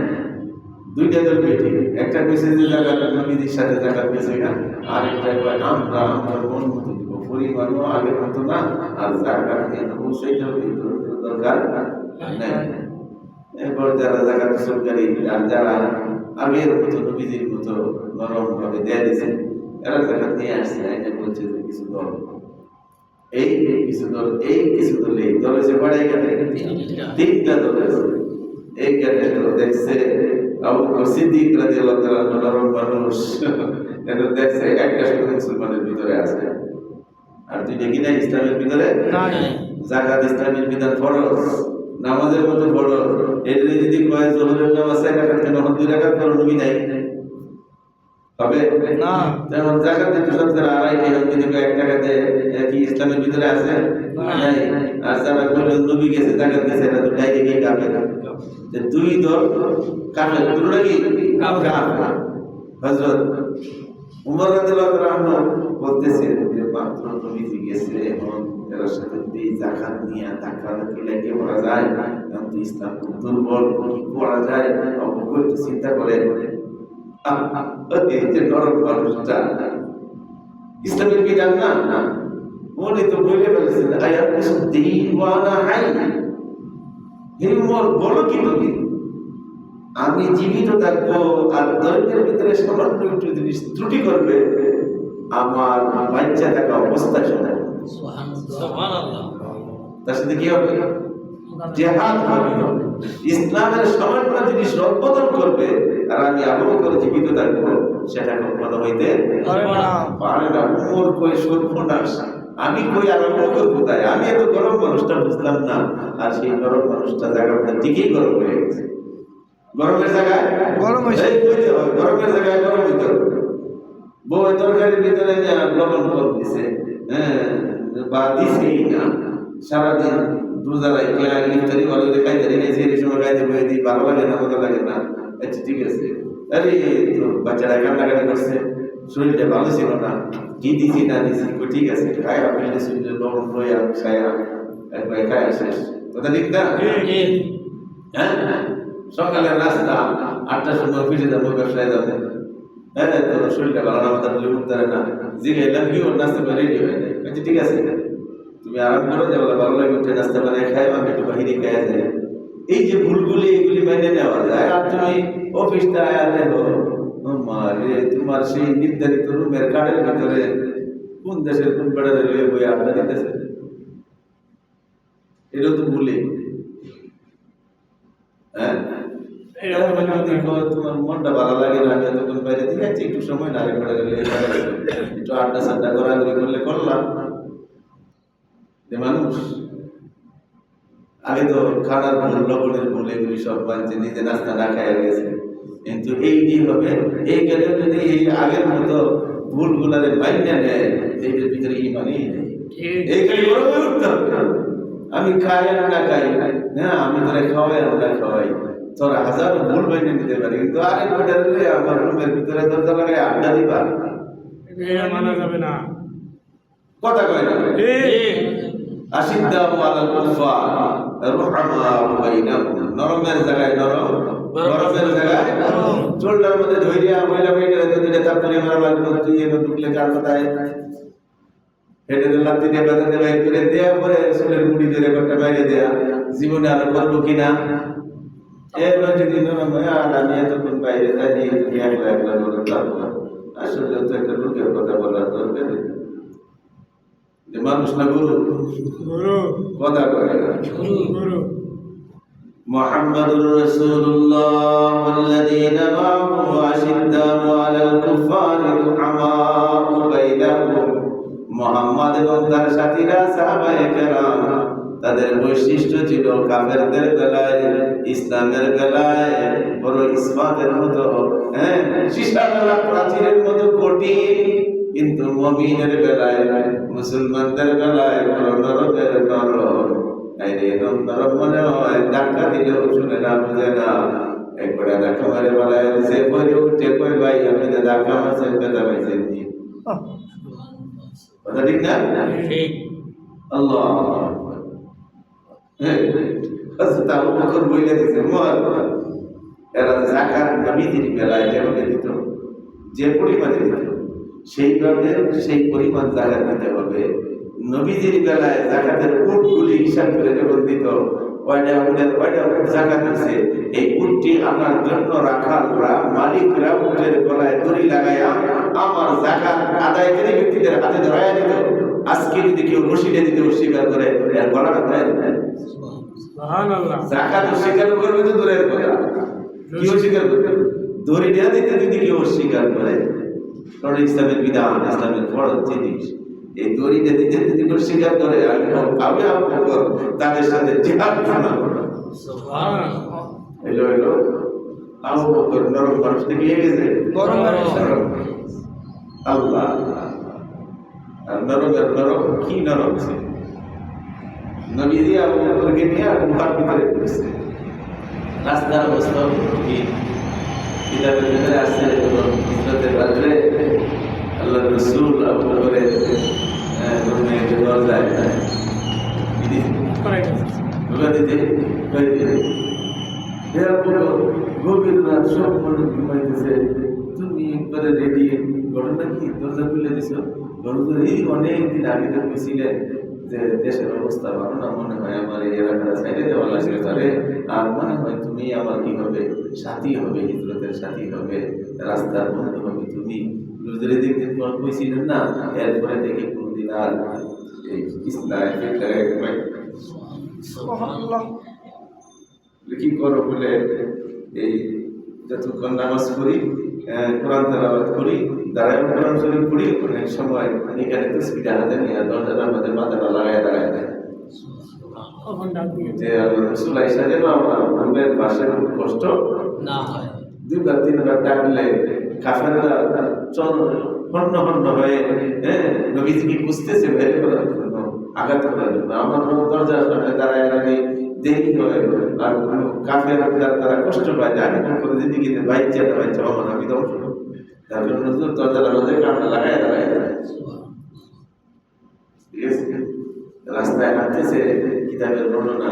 দুইটা দল বেটি, একটা কইছে যে জাকাত নবীজির সাথে জাকাত পেছে না, আর একটা কয় আমরা আমার মন মতো দিব, পরিমাণও আগের মতো না, আর জাকাত দিয়ে অবশ্যই দরকার নাই। এরপর যারা জাকাত সরকারি আর যারা আগের মতো নবীজির মতো নরম ভাবে দেয়া দিয়েছে এরা জাকাত নিয়ে আসছে আইনে বলছে যে কিছু দল এই কিছু দল এই দল এসে পড়ে এখানে তিনটা দল আছে এইখানে তো দেখছে আবু বকর সিদ্দিক রাদিয়াল্লাহু তাআলা নরম মানুষ এটা দেখছে একটা শুধু মুসলমানের ভিতরে আছে আর দুইটা কি না ইসলামের ভিতরে নাই জাকাত ইসলামের বিধান ফরজ নামাজের মতো ফরজ এর যদি কয় জোহরের নামাজ 4 রাকাত কেন 2 রাকাত পড়ো নবী নাই হবে না যেমন জাকাত দিতে শতকরা 2.5 যদি 1 টাকাতে কি ইসলামের ভিতরে আছে নাই আর যারা কইল নবী গেছে জাকাত দিছে এটা তো ডাইরেক্টই কাফের যে দুই দল কাফের দুটোটা কি কাফের হযরত উমর রাদিয়াল্লাহু তাআলা বলতেছে যে মাত্র নবীজি গেছে এখন এর সাথে এই যাকাত নিয়ে ধাক্কাধাক্কি লেগে পড়া যায় কারণ তো ইসলাম খুব দুর্বল কি করা যায় অবশ্যই একটু চিন্তা করেন এই যে নরম মানুষটা ইসলামের বিধান না উনি তো বলে ফেলেছেন আয়াতুদ্দিন ওয়া আনা হাই হে উমর বলো কি তুমি আমি জীবিত থাকবো আর ধর্মের ভিতরে সামান্য একটু জিনিস ত্রুটি করবে আমার বাচ্চা থাকা অবস্থায় শোনা তার সাথে কি হবে জিহাদ হবে ইসলামের সামান্য জিনিস রদবদল করবে আর আমি আবু বকর জীবিত থাকবো সেটা কখনো হইতে পারে না উমর কই সর্বনাশ আমি কই আর আবু বকর কোথায় আমি এত গরম মানুষটা বুঝলাম না আর সেই গরম মানুষটা জায়গাটা ঠিকই গরম হয়ে গেছে গরমের জায়গায় গরম হয়েছে গরমের জায়গায় গরম হইতে হবে বউ তরকারির ভিতরে লবণ কম দিছে হ্যাঁ বা দিছেই না সারাদিন রোজা রাখলে ইফতারি ভালো করে খাইতে নেই সেই সময় খাইতে বয়ে দিই ভালো লাগে না মজা লাগে না আচ্ছা ঠিক আছে আরে তো বাচ্চারা কান্নাকাটি করছে শরীরটা ভালো ছিল না কি দিছি না দিছি ঠিক আছে খাই আপনি শরীরে লবণ রয়ে খায়া একবার খায়া শেষ কথা ঠিক না হ্যাঁ সকালের নাস্তা 8টার সময় ফিরে যাবো ব্যবসায় যাবো হ্যাঁ তো শরীরটা ভালো না মাথা বলে উঠতে না জিগাইলাম কি ওর নাস্তা করে রেডি হয়ে যায় আচ্ছা ঠিক আছে তুমি আরাম করো যে ভালো লাগে উঠে নাস্তা বানায় খাই আমি একটু বাহিরে খাইয়া যাই এই যে ভুলগুলি এগুলি মেনে নেওয়া যায় আর তুমি অফিসটা আয়া দেখো মারে তোমার সেই নির্ধারিত রুমের কার্ডের ভিতরে কোন দেশের কোন বেড়ারে লয়ে বই আড্ডা দিতেছে এটাও তো ভুলে হ্যাঁ তোমার মনটা ভালো লাগে না আমি তখন বাইরে ঠিক আছে একটু সময় না রেখে একটু আড্ডা সাড্ডা ঘোরাঘুরি করলে করলাম যে মানুষ আগে তো খানার ভুল লবণের ভুল এগুলি সব বানছে নিজে নাস্তা না খাইয়া গেছে কিন্তু এইটি হবে এই গেলে যদি এই আগের মতো ভুলগুলারে মাইনা নেয় এইটার ভিতরে ইমানই নেই এই গেলে গরমে উঠতে হবে আমি খাই আর না খাই হ্যাঁ আমি তোরা খাওয়াই আর না খাওয়াই তোরা হাজারো ভুল মাইনে নিতে পারি কিন্তু আরেক বেটার আমার রুমের ভিতরে দরজা লাগাই আড্ডা দিবা মানা যাবে না কথা কয় না আশিদ্দাউ আলাল কুফার রুহামাউ বাইনাহুম নরমের জায়গায় নরম গরমের জায়গায় গরম চোলটার মধ্যে ধইরিয়া বইলা বইলা দুইটা তারপরে মারা লাগলো তুই এনে ঢুকলে কার কথায় হেঁটে দিলাম তিনে বাজাতে বাইর করে দেয়া পরে চুলের মুড়ি ধরে একটা বাইরে দেয়া জীবনে আরো করবো কিনা এবার যদি নরম হয় আর আমি এতক্ষণ বাইরে যাই তুমি একলা একলা করে থাকবো আসলে তো একটা লোকের কথা বলার দরকার মানুষ না গুরু কথা করে মুহাম্মাদুর রাসূলুল্লাহ ওয়াল্লাযীনা মা'আহু আশিদ্দাউ আলাল কুফফারি রুহামাউ বাইনাহুম মুহাম্মদ এবং তার সাথীরা সাহাবায়ে কেরাম তাদের বৈশিষ্ট্য ছিল কাফেরদের বেলায় ইসলামের বেলায় বড় ইসমাতের মতো হ্যাঁ সীসাতলা প্রাচীরের মতো কঠিন কিন্তু মুমিনের বেলায় মুসলমানদের বেলায় বড় নরমের নরম আইরে নরম মনে হয় ধাক্কা দিলেও শুনে না বুঝে না একবার ধাক্কা মারে বেলায় সে বলে উঠে কই ভাই আপনি যে ধাক্কা মারছেন বেদা পাইছেন নি কথা ঠিক না ঠিক আল্লাহ হ্যাঁ হযরত আবু বকর বলে দিয়েছে এরা যাকাত নবীদের বেলায় যেভাবে দিত যে পরিমাণে দিত সেইভাবে সেই পরিমাণ যাকাত দিতে হবে নবীজির বেলায় যাকাতের উটগুলি হিসাব করে যখন দিত ওইটা জায়গা দিচ্ছে এই উটটি আমার জন্য রাখালরা মালিকরা উটের গলায় দড়ি লাগাইয়া আমার জাকাত আদায়কারী ব্যক্তিদের হাতে ধরাইয়া দিত। আজকে যদি কেউ রশিদে দিতে অস্বীকার করে এর গলাটা ধরাই দিতে সুবহানাল্লাহ। জাকাত অস্বীকার করবে তো দূরের কথা, কি অস্বীকার করবে? দড়ি দেওয়া দিতে যদি কেউ অস্বীকার করে, কারণ ইসলামের বিধান, ইসলামের ফরজ জিনিস, এই দড়িটা দিতে যদি অস্বীকার করে আমি তাদের সাথে জিহাদ করব। সুবহানাল্লাহ। এলো আবু বকর নরম মানুষ থেকে গেছে গরম মানুষ। আল্লাহ আর নরম কি নরম ছিল। নবীজি আবু বকরকে নিয়ে গুহার ভিতরে ঢুকছে। রাস্তার অবস্থা কি কিতাবের ভিতরে আছে, হিজরতের রাত্রে আল্লাহ রাসূল আবু বকরের রুমে দরজায় গভীর রাত, সব মানুষ ঘুমাইতেছে, তুমি একবারে রেডি, ঘটনা কি দরজা খুলে দিছ? এই অনেকদিন আগে ছিলেন যে দেশের অবস্থা ভালো না, মনে হয় আমার এই এলাকাটা সাইডে দেওয়া লাগবে তারে, আর মনে হয় তুমি আমার কি হবে, সাথী হবে, হিজরতের সাথী হবে, রাস্তার বন্ধু হবে তুমি। দিন পর কইছিলেন না, এরপরে থেকে কোনোদিন আর এই কি করো বলে এই যতক্ষণ নামাজ পড়ি, কোরআন তেলাওয়াত করি, দাঁড়ায় কোরআন শরীফ পড়ি, অনেক সময় এখানে তসবিহটা হাতে নিয়ে দরজার আমাদের মাথাটা লাগায় দাঁড়ায় দেয় যে রাসূল আয়েশা যেন আমার ঘুমের পাশে কষ্ট না হয়। দুইবার তিনবার ডাকলে কাফেররা হন্য হয়ে নবীজিকে বুঝতেছে বের করার জন্য, আঘাত করার জন্য। আমার দরজার সামনে দাঁড়ায় আমি দেরি হয়, আর কাফের তারা কষ্ট পায়, জানি না করে জিন্দিগিতে বাইচা আমার আমি ধ্বংস, তার জন্য দরজার আমাদের কামটা লাগায় দাঁড়ায় ঠিক আছে। রাস্তায় হাঁটতেছে, কিতাবের বর্ণনা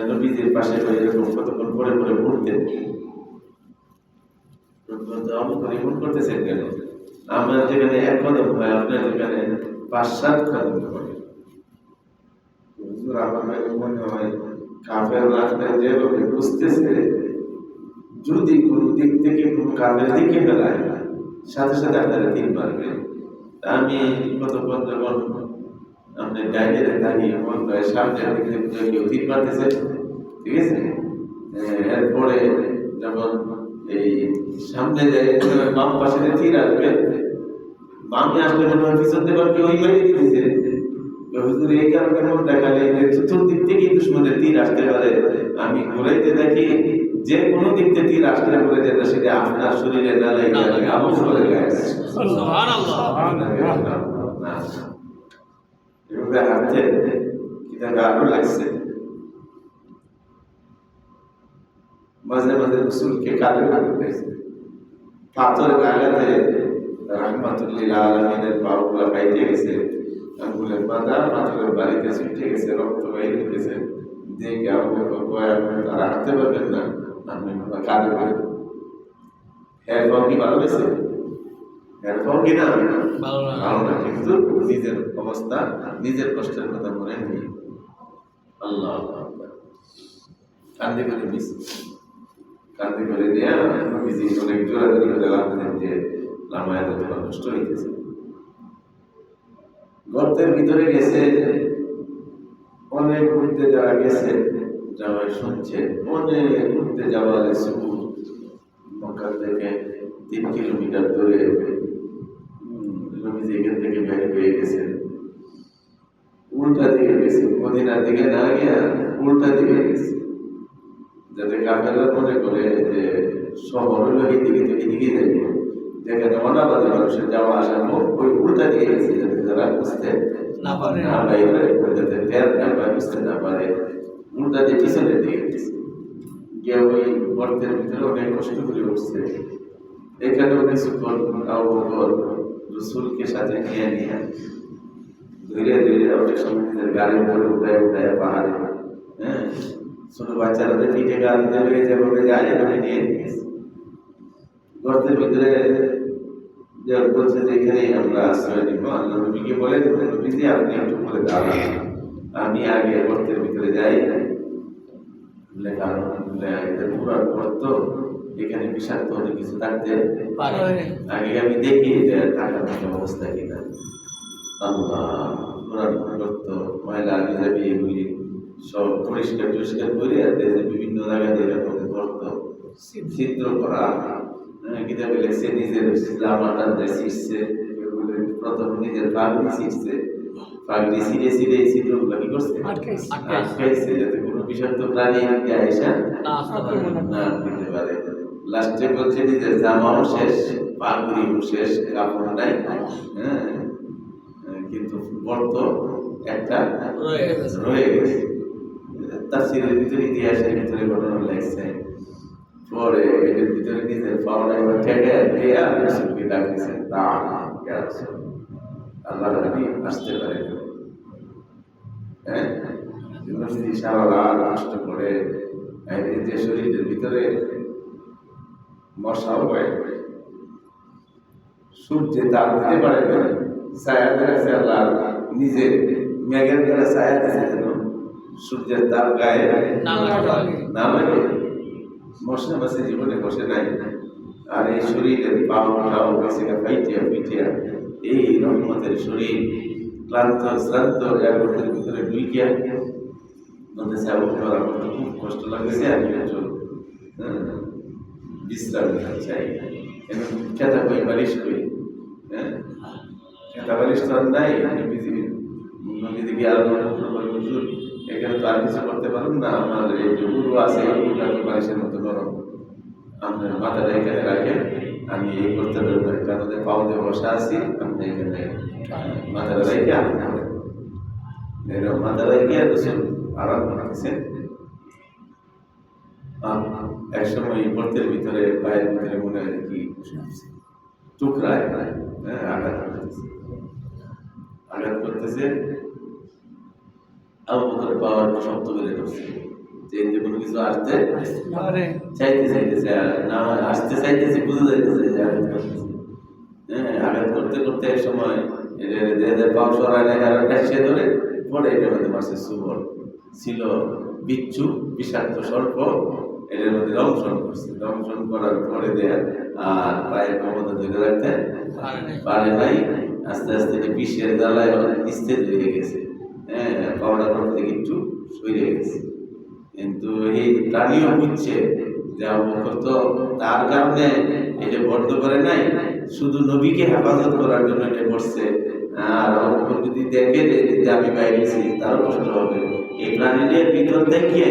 নবীজির পাশে এরকম কতক্ষণ পরে পরে ঘুরতেন। এমন করতেছেন কেন? আমরা যেখানে এক কদম হয়, আপনার যেখানে ৫-৭ কদম হয়। আমার মনে হয় কাফের রাস্তায় যেভাবে বুঝতেছে, যদি কোনো দিক থেকে কোনো কাফের দিকে ফেলায়, সাথে সাথে আপনারা তিন মারবে। আমি কতক্ষণ যখন আপনার ডাইনের দাঁড়িয়ে মন হয় সামনের দিক থেকে কেউ তিন মারতেছে, ঠিক আছে, এরপরে যখন এই সামনে যায় বাম পাশে তীর আসবে, বামে আসলে মনে হয় পিছন থেকে কেউ ওই মেরে দিতেছে। এই কারণে মন দেখালে চতুর্দিক থেকেই দুশ্মনের তীর আসতে পারে। আমি ঘুরাইতে দেখি যে কোনো দিক থেকে তীর আসলে পরে যেটা সেটা আপনার শরীরে না লাগে, আমার শরীরে গায়ে এভাবে হাঁটতে কিতাবে আরো লাগছে। মাঝে মাঝে রসুলকে কাঁধে উঠেছে, পাথরের আঘাতে রাহমাতুল্লিল আলামিনের পাগুলা বাইতে গেছে, আঙ্গুলের বাঁধা পাথরের বাড়িতে ছিটে গেছে, রক্ত বাইরে গেছে। দেখে তারা হাঁটতে পারবেন না, আপনি কাঁধে করে এর পাও কি ভালো গেছে? এর পাও কি না ভালো না, কিন্তু নিজের অবস্থা, নিজের কষ্টের কথা মনে নেই। আল্লাহ কান্দে করে মিস কান্দে করে দেয়া নবীজি অনেক জোরাজোরি করে লাগতেন যে লামায়াত তোমার কষ্ট হইতেছে। গর্তের ভিতরে গেছে, অনেক ঘুরতে যাওয়া গেছে, যাওয়ায় শুনছে অনেক ঘুরতে যাওয়া গেছে, মক্কা থেকে 3 কিলোমিটার দূরে নবীজি এখান থেকে বের হয়ে গেছে, উল্টা দিকে গেছে, মদিনার দিকে না গিয়ে উল্টা দিকে গেছে, যাতে কাফেররা মনে করে যে শহর হলো এইদিকে, তো এদিকে যাইব, যেখানে অনাবাদী মানুষের যাওয়া আসা ওই উল্টা দিকে গেছে, যাতে যারা বুঝতে না পারে, না বাইরে যাতে টের না পায়, বুঝতে না পারে, উল্টা দিয়ে পিছনের দিকে গেছে। গিয়ে ওই গর্তের ভিতরে অনেক কষ্ট করে উঠছে। এখানেও কিছুক্ষণ আবু বকর রাসূলকে সাথে নিয়ে ধীরে ধীরে অনেক সময় নিজের গাড়ির উপরে উঠায় পাহাড়ে, ছোট বাচ্চারা পিঠে গাড়ি দেবে যেভাবে যায় এভাবে নিয়ে গেছে। গর্তের ভিতরে বলছে যে এখানেই আমরা আশ্রয় নিব। আল্লাহ নবীকে বলে নবীজি আপনি একটু করে দাঁড়ান, আমি আগে গর্তের ভিতরে যাই, কারণ এটা পুরার পর তো এখানে বিষাক্ত অনেক কিছু থাকতে আগে আমি দেখি যে থাকার মতো অবস্থা কিনা। আল্লাহ পুরার করত ময়লা যাবি এগুলি সব পরিষ্কার টরিষ্কার করে বিভিন্ন জায়গায় এরকম করত ছিদ্র করা, কিতাবে লেখছে নিজের জামাটা শিখছে, প্রথম নিজের পাগড়ি শিখছে, পাগড়ি ছিঁড়ে ছিঁড়ে এই ছিদ্রগুলো কি করছে আটকাইছে যাতে কোনো বিষাক্ত প্রাণী এদিকে আইসা না দিতে পারে। লাস্টে বলছে নিজের জামাও শেষ, পাগড়িও শেষ, কাপড় নাই, কিন্তু গর্ত একটা রয়ে গেছে। তাফসীরের ভিতরে ইতিহাসের ভিতরে ঘটনা লেখছে। পরে এর ভিতরে নিজের পাওনা এবার ঠেকে দিয়ে রাসূলকে ডাক দিয়েছেন, ইয়া রাসূল, আল্লাহর নবী আসতে পারে। যদি সারা রাত কষ্ট করে যে শরীরের ভিতরে মশাও হয়, সূর্যে তাপ দিতে পারে না, ছায়া দিয়েছে আল্লাহ নিজে মেঘের দ্বারা ছায়া দিয়েছে যেন সূর্যের তাপ গায়ে না লাগে। মশা মাসে জীবনে বসে নাই। আর এই শরীরের পাওয়াটাও গেছে ফাইটিয়া পিটিয়া, এই রহমতের শরীর ক্লান্ত শ্রান্ত এর ভিতরে ডুইকিয়া বলতেছে আমার খুব কষ্ট লাগতেছে, আমি একটু বিশ্রাম নিতে চাই। খেতা কই বালিশ কই, খেতা বালিশ তো আর নাই নদীদিকে আরো হুজুর এখানে তো আর কিছু করতে পারুন না, আমার এই যে উরু আছে এই উরুটা তো বালিশের মতো নরম, আপনার মাথাটা এখানে রাখেন, আমি এই করতে পারবো কারণ পাউতে বসা আছি, আপনি এখানে মাথাটা রেখে আপনি এরকম মাথা রেখে আরাম করতেছেন। এক সময় গর্তের ভিতরে পায়ের ভিতরে মনে হয় কি টুকরায় আঘাত করতেছে। আবু বকর পাওয়ার শব্দ বেড়ে করছে যে কোনো কিছু আসতে চাইতেছে না, আসতে চাইতেছে, বুঝে যাইতেছে আঘাত করতে করতে এক সময় পাও সরায় না সে ধরে পরে এটার মধ্যে মাসে সুবর ছিল বিচ্ছু বিষাক্ত সর্প, এটার মধ্যে দংশন করছে। দংশন করার পরে দেয় আর পায়ের ক্ষমতা ধরে রাখতে পারে নাই। আস্তে আস্তে বিষের জ্বালায় স্থির হয়ে গেছে, পাওয়ার করতে একটু সরে গেছে। কিন্তু এই প্রাণীও বুঝছে যে আবু বকর তো তার কারণে এটা বন্ধ করে নাই, শুধু নবীকে হেফাজত করার জন্য এটা করছে। আর আবু বকর যদি দেখে যে আমি বাইরেছি তারও কষ্ট হবে। এই প্রাণীদের ভিতর দেখিয়ে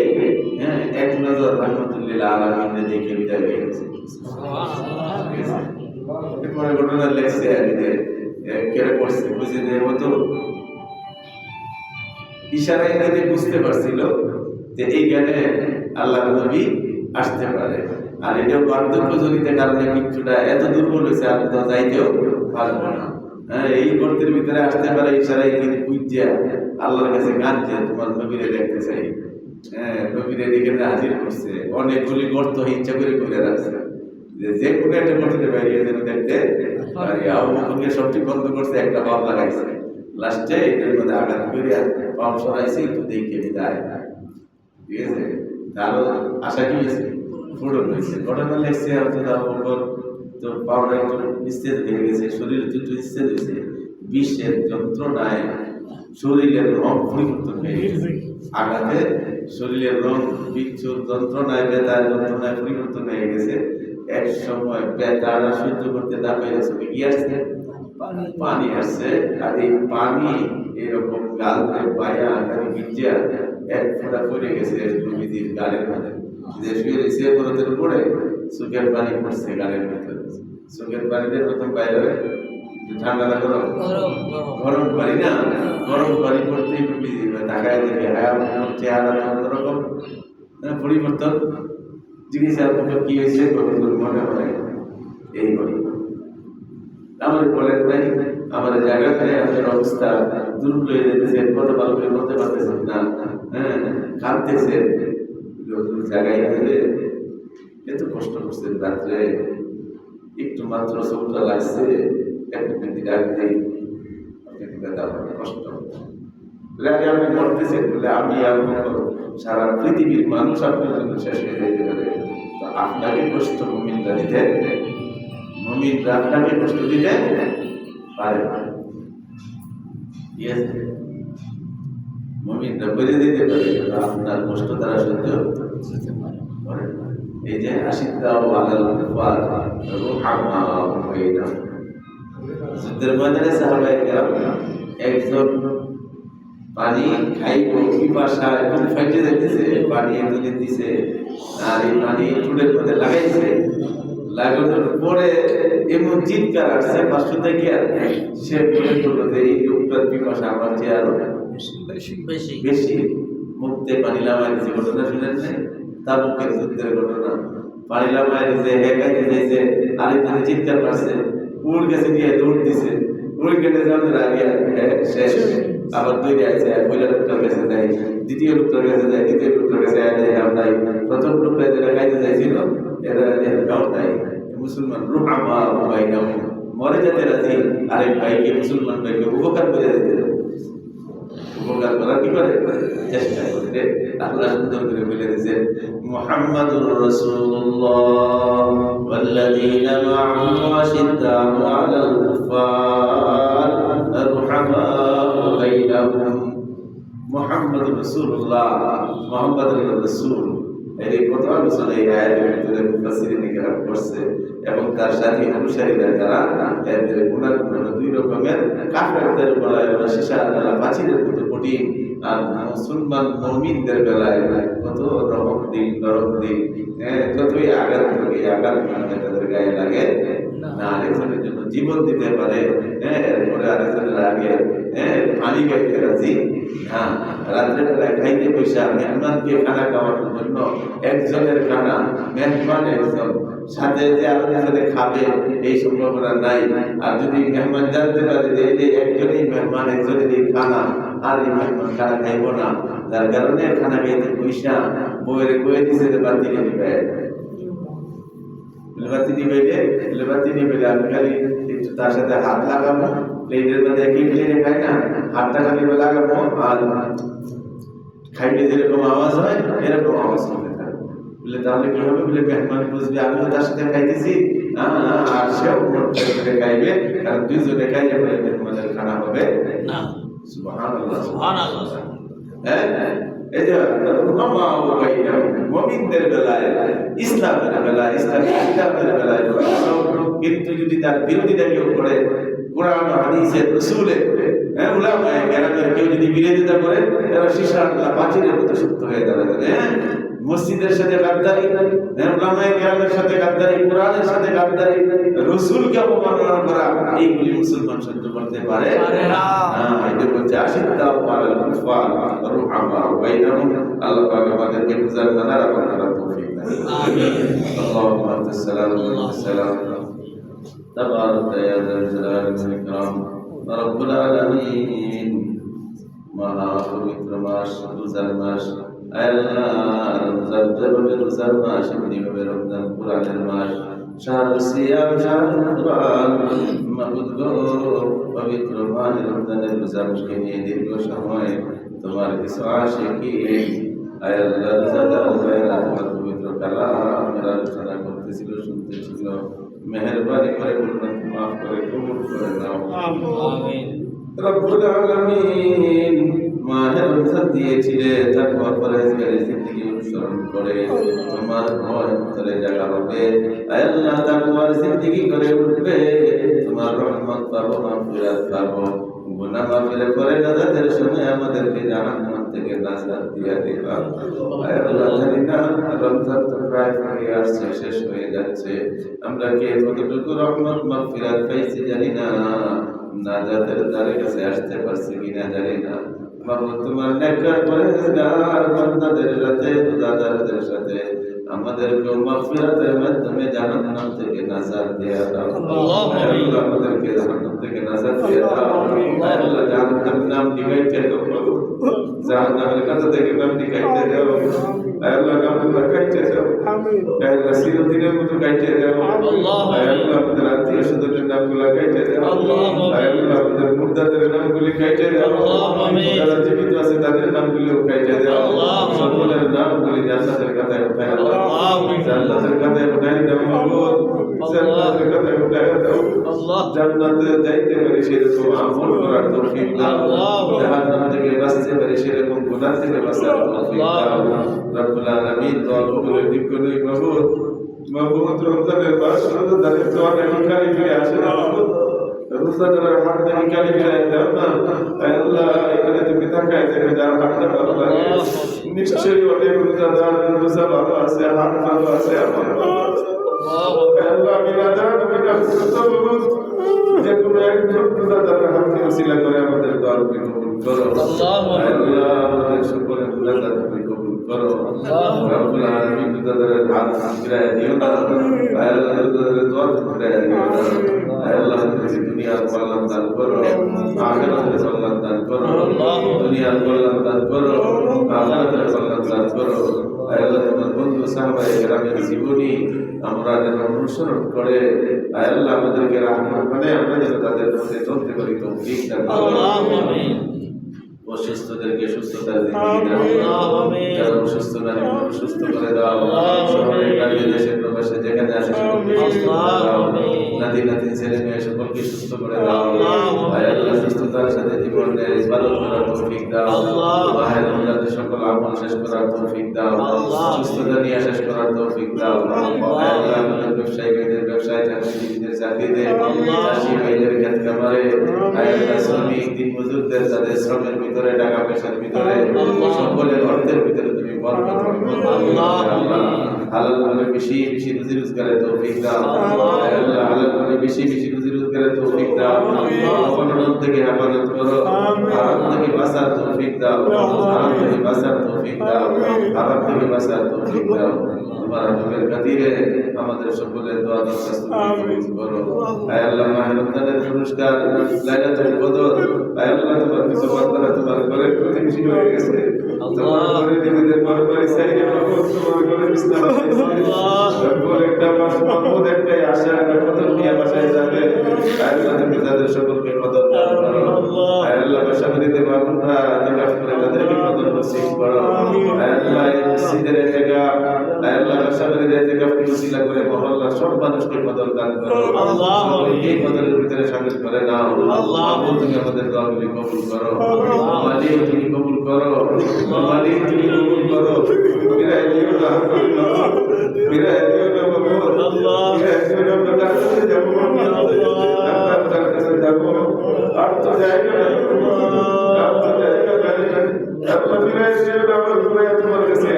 এক নজর রহমতুল্লাহ আলামিন দেখে বিদায় হয়ে গেছে। এরপরে ঘটনা লেখছে কেড়ে পড়ছে, বুঝে যে মতো ইশারায় যদি বুঝতে পারছিল যে এইখানে আল্লাহ নবী আসতে পারে। আর এটাও বার্ধক্যজনিত কারণে মৃত্যুটা এত দুর্বল হয়েছে, আমি তো যাইতেও পারবো না। এই গর্তের ভিতরে আসতে পারে ইশারায় কিন্তু বুঝিয়া আল্লাহর কাছে কাঁদছে, তোমার নবীরে দেখতে চাই। নবীরে এখানে হাজির করছে, অনেকগুলি গর্ত ইচ্ছা করে করে রাখছে যে কোনো একটা গর্তে বাইরে যেন দেখতে পারি। আবু বকরকে সবটি বন্ধ করছে, একটা পাপ লাগাইছে, লাস্টে এটার মধ্যে আঘাত করে পাপ সরাইছে, একটু দেখে বিদায়। ঠিক আছে, তারও আশা কি হয়েছে, পূরণ হয়েছে। ঘটনা লেগছে আবু বকর তো পাওয়াটা একটু স্থির হয়ে গেছে, শরীর একটু স্থির হয়েছে, বিশ্বের যন্ত্রণায় শরীরের রং পরিবর্তন হয়ে গেছে। আঘাতে শরীরের রং বিচ্ছুর যন্ত্রণায় বেতার যন্ত্রণায় পরিবর্তন হয়ে গেছে। এক সময় বেতারা সহ্য করতে না পেরে চোখে কি আসছে, পানি আসছে। আর এই পানি এরকম গালতে পায়া গাড়ি ভিজিয়া এক ফোঁটা পড়ে গেছে নবীজির গালের মধ্যে, যে শুয়ে রয়েছে বরতের উপরে চোখের পানি পড়ছে গালের ভিতরে। চোখের পানিতে প্রথম বাইরে ঠান্ডা না গরম, গরম পানি না, গরম পানি পড়তেই নবীজি তাকায় দেখে চেহারা অন্যরকম পরিবর্তন। জিজ্ঞেস কি হয়েছে, মনে হয় এই ঘটনা। আমার বলেন ভাই, আমার জায়গাতে আপনার অবস্থা দুর্বল হয়ে যেতেছে, কত ভালো করে বলতে পারতেছেন না, কাঁদতেছে জায়গায় গেলে এত কষ্ট করছেন রাত্রে, একটু মাত্র চোখটা লাগছে, কষ্ট বলে আমি মরতেছি বলে আমি সারা পৃথিবীর মানুষ আপনার জন্য শেষ হয়ে যেতে পারে। তো আপনাকে কষ্ট মুমিনরা দিতে, মুমিনরা আপনাকে কষ্ট দিতে পারে না। মুমিনরা বেঁধে দিতে পারে, কিন্তু আপনার কষ্ট তারা সহ্য করে না। এই যে আশিদ্দাউ আলাল কুফার রুহামাউ বাইনাহুম, যুদ্ধের ময়দানে সাহাবায়ে কেরাম একজন পানি খাইব পিপাসা এবং ফাইটে যাইতেছে, পানি একজনে দিছে আর এই পানি চুলের মধ্যে লাগাইছে, লাগানোর পরে এমন চিৎকার আসছে পাঁচশো থেকে সে মনে করলো যে এই লোকটার পিপাসা আমার চেয়ে আরো বেশি, মুক্তে পানি লাগাই দিয়েছে। ঘটনা শুনেন নাই? তার মুখের যুদ্ধের ঘটনা। পানি লাগাই দিয়েছে, হেঁকাইতে যাইছে, আরেকজনে চিৎকার করছে, উড় গেছে দিয়ে দৌড় দিছে, উড়ে গেলে আমাদের আগে শেষ। আবার দুইটা আছে, পয়লা লোকটার কাছে যাই, দ্বিতীয় লোকটার কাছে যাই, তৃতীয় লোকটার কাছে যাই, আমরা প্রথম লোকটা যেটা গাইতে চাইছিল এরা গাও নাই। মুসলমান রুহামা বাইনাহুম, মরে যেতে রাজি, আরেক ভাইকে মুসলমান ভাইকে উপকার করে দিতে, উপকার করার কি করে চেষ্টা করে। আল্লাহ সুন্দর করে বলে দিয়েছেন মুহাম্মাদুর রাসূলুল্লাহ ওয়াল্লাযীনা মা'আহু আশিদ্দাউ আলাল কুফার রুহামাউ বাইনাহুম। মুহাম্মাদুর রাসূলুল্লাহ, মুহাম্মাদুর রাসূল, এই কথা আলোচনা এই আয়াতের ভিতরে মুফাসসিরিন কেরাম করছে। এবং তার সাথে অনুসারীরা যারা এদের গুনাহ দুই রকমের, কাফেরদের বেলায় ওরা সীসা পাচিরের মতো কঠিন, আর মুসলমান মুমিনদের বেলায় কত নরম দিল, যতই আঘাত করে আঘাত তাদের গায়ে লাগে না, আরেকজনের জন্য জীবন দিতে পারে, এরপরে আরেকজনের আগে পানি খাইতে রাজি। হ্যাঁ, রাত্রে বেলায় খাইতে পয়সা মেহমানকে খানা খাওয়ানোর জন্য একজনের খানা, মেহমান একজন, সাথে যে আরো একজনে খাবে এই সম্ভাবনা নাই। আর যদি মেহমান জানতে পারে যে এই যে একজনই মেহমান, একজনেরই খানা, আর এই মেহমান খানা খাইব না, যার কারণে খানা খাইতে পয়সা বইয়ের কয়ে দিছে যে বাতি নিবে, বাতি নিবে, আমি খালি একটু তার সাথে হাত লাগাবো, প্লেটের মধ্যে একই প্লেটে খাই না, হাতটা খালি লাগাবো, আর খাইলে যেরকম আওয়াজ হয় এরকম আওয়াজ হবে। বলে তাহলে কি হবে? বলে মেহমান বুঝবে আমিও তার সাথে খাইতেছি, আর সেও করে খাইবে, কারণ দুইজনে খাইলে বলে মেহমানের খানা হবে না। সুবহানাল্লাহ, সুবহানাল্লাহ। হ্যাঁ, এই যে মুমিনদের বেলায়, ইসলামের বেলায়, ইসলামের কিতাবের বেলায় কিন্তু যদি তার বিরোধিতা কেউ করে, কোরআন হাদিসের রাসূলের উলামায়ে কেরামের কেউ যদি বিরোধিতা করে, এরা সীসার পাচিরের মতো শক্ত হয়ে দাঁড়াবে। মসজিদের সাথে গাদ্দারি, উলামায়ে কেরামের সাথে গাদ্দারি, কোরআনের সাথে গাদ্দারি, রাসূলকে অবমাননা করা, এইগুলি মুসলমান সহ্য করতে পারে না। এটা বলছে আশিদ্দাউ আলাল কুফার রুহামাউ বাইনাহুম। আল্লাহ পাক আমাদেরকে বুঝার জানার এবং করার তৌফিক দান করুন। আমিন। আল্লাহুম্মা আনতাস সালাম ওয়া আনতাস সালাম, তাবারাকতা ইয়া যাল জালালি ওয়াল ইকরাম, রব্বুল আলামিন। মহা পবিত্র মাস রমজান মাস, আল্লাহ রমজান মাস, এমনিভাবে রমজান কোরআনের মাস, শাহরুল সিয়াম, শাহরুল কুরআন, মাবুদ গো পবিত্র মাস রমজানের রোজা মুখে নিয়ে দীর্ঘ সময় তোমার কিছু আশিকিন আল্লাহ রোজাদার তোমার পবিত্র কালামের আলোচনা করতেছিল, শুনতেছিল, মেহেরবানি করে বলবেন মাফ করে কবুল করে নাও। আমিন। রব্বুল আলামিন মাহে রমজান দিয়েছিলে, তাকওয়া পরহেজগারি জিন্দেগি অনুসরণ করে তোমার ভয় অন্তরে জায়গা হবে। আল্লাহ তাকওয়ার জিন্দেগি করে উঠবে, তোমার রহমত পাবো, মাগফিরাত পাবো, গুনাহ মাফের করে নাজাতের সময় আমাদেরকে জাহান্নাম থেকে নাজাত দিয়া দিবা। আল্লাহ জানি না রমজান তো প্রায় ফুরিয়ে আসছে, শেষ হয়ে যাচ্ছে, আমরা কে কতটুকু রহমত মাগফিরাত পাইছি জানি না, নাজাতের দ্বারে কাছে আসতে পারছি কিনা জানি না। মাবুদ তোমার নেককার পরহেজগার বান্দাদের সাথে, রোজাদারদের সাথে আমাদেরকে মাগফিরাতের মাধ্যমে জাহান্নাম থেকে নাজাত দিয়ে দাও। আল্লাহ আমাদেরকে জাহান্নাম থেকে নাজাত দিয়ে দাও। আল্লাহ জাহান্নামের নাম ডিভাইড করে দাও, জাহান্নামের কাছে থেকে নাম ডিভাইড করে দাও। আল্লাহ নামগুলো কাইটে দাও আল্লাহ চিরদিনের মতো কাইটে দাও আল্লাহ আমাদের আত্মীয় স্বজনের নামগুলো কাইটে দাও আল্লাহ আমাদের মুর্দাদের নামগুলি কাইটে দাও যারা জীবিত আছে তাদের নামগুলিও কাইটে দাও সকলের নামগুলি জান্নাতের খাতায় উঠায় দাও জান্নাতের খাতায় উঠায় দাও জান্নাতের খাতায় উঠায় দাও জান্নাতে যাইতে পারি সেরকম আমল করার তৌফিক দাও জাহান্নাম থেকে বাঁচতে পারি সেরকম গুনাহ থেকে বাঁচার তৌফিক দাও রব্বুল আলামিন দোয়া কবুলের দিক করে মাহবুব রমজানের মাস রোজাদারের দোয়া নাকি খালি ফিরে আসে না রোজাদারের হাত নাকি খালি ফিরে দাও না আল্লাহ এখানে তুমি তাকায় দেখো যার হাতটা ভালো লাগে নিশ্চয়ই অনেক রোজাদার রোজা ভালো আছে হাত ভালো আছে আমার আল্লাহ বিনা দান বিনা সুতরাং যে কোনো একজন রোজাদারের হাতকে ওসিলা করে আমাদের দোয়া কবুল করো আল্লাহ আমাদের সকলের রোজাদার কবুল করো রব্বুল আলামিন রোজাদারের হাত ফিরায় দিও না আল্লাহ রোজাদারের দোয়া ফিরায় দিও না আল্লাহ তুমি দুনিয়ার কল্যাণ দান করো আখিরাতের কল্যাণ দান করো দুনিয়ার কল্যাণ দান করো আখিরাতের কল্যাণ দান করো আল্লাহ তোমার বন্ধু সাহাবায়ে কেরামের জীবনী আমরা যেন অনুসরণ করে আল্লাহ আমাদেরকে রাহমত মানে আমরা যেন তাদের পথে চলতে পারি তৌফিক দান করো আমিন অসুস্থদেরকে সুস্থতার জিন্দেগি দাও যারা অসুস্থ নারী সুস্থ করে দাও শহরে গ্রামে দেশে প্রবাসে যেখানে আছে সকলকে সুস্থ করে দাও নাতি নাতি ছেলে মেয়ে সকলকে সুস্থ করে দাও আল্লাহ সুস্থতার সাথে জীবনের ইবাদত করার তৌফিক দাও মাহে রমজানের সকল আমল শেষ করার তৌফিক দাও সুস্থতা নিয়ে শেষ করার তৌফিক দাও আল্লাহ আমাদের ব্যবসায়ী ভাইদের ব্যবসায় চাকরিজীবীদের চাকরিতে চাষি ভাইদের ক্ষেত খামারে আল্লাহ শ্রমিক দিন মজুরদের তাদের শ্রমের ভিতরে টাকা পয়সার ভিতরে সকলের অর্থের ভিতরে তুমি বরকত আল্লাহ হালাল ভাবে বেশি বেশি রুজি রোজগারের তৌফিক দাও আল্লাহ হালাল ভাবে বেশি বেশি রুজি রোজগারের তৌফিক দাও অপরাধ থেকে হেফাজত করো হারাম থেকে বাঁচার তৌফিক দাও হারাম থেকে বাঁচার তৌফিক দাও হারাম থেকে বাঁচার তৌফিক দাও তোমার হাবিবের খাতিরে আমাদের সকলের দোয়া দরখাস্ত কবুল করো আয় আল্লাহ মাহে রমজানের পুরস্কার লাইলাতুল কদর আয় আল্লাহ তোমার কিছু বান্দারা তোমার ঘরে প্রতিবেশী হয়ে গেছে তোমার ঘরে নিজেদের পরিবারে সাইয়ে তোমার ঘরে বিছানা তারপর একটা মাস মাহমুদ একটাই আশা একটা কদর নিয়ে বাসায় যাবে আয় আল্লাহ তুমি তাদের সকলকে কদর দান করো আয় আল্লাহ বাসাবাড়িতে বাবুরা নিকাশ করে তাদেরকে কদর নসিব করো আয় আল্লাহ এই মসজিদের জায়গা আয় আল্লাহ বাসাবাড়িতে ইতিকাফকে উসিলা করে মহল্লার সব মানুষকে কদর দান করো সকলকে এই কদরের ভিতরে শামিল করে নাও আল্লাহ তুমি আমাদের দোয়াগুলি কবুল করো মালিক তুমি কবুল করো মালিক তুমি কবুল করো বিরায় দিও না বিরায় দিও না বাবা আল্লাহ বিরায় দিও না আমরা কাছে যাব আল্লাহ তার কাছে যাব আর তো জায়গা নাই আর তো জায়গা নাই আল্লাহ বিরায় দিও না আমরা ঘুরে তোমার কাছে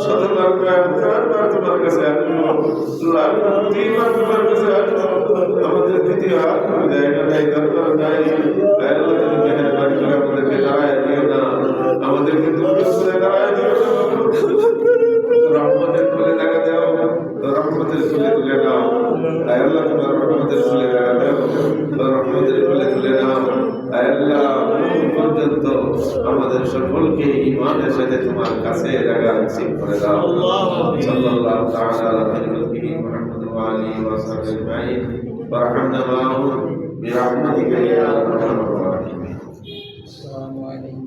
শতবার হাজারবার তোমার কাছে আল্লাহ তিনবার তোমার কাছে আমাদের দ্বিতীয় হাত কোনো জায়গা নাই দরকার নাই আল্লাহ তুমি মেহেরবানি করে আমাদেরকে দাঁড়ায় দিও না আমাদেরকে দুর্গ করে দাঁড়ায় দিও না রহমতের ফুলে দেখা দাও রহমতের ফুলে তুলে নাও আল্লাহ তোমার রহমতের ফুলে দেখা দাও রহমতের ফুলে তুলে নাও আল্লাহ পর্যন্ত আমাদের সকলকে ঈমানের সাথে তোমার কাছে রাখা নসিব করে দাও সাল্লাল্লাহু তাআলা আলাইহি মুহাম্মদ ওয়া আলিহি ওয়া সাহবিহি আজমাইন ওয়ারহামনা মা'হুম বিরহমাতিকা ইয়া আরহামার রাহিমিন আসসালামু আলাইকুম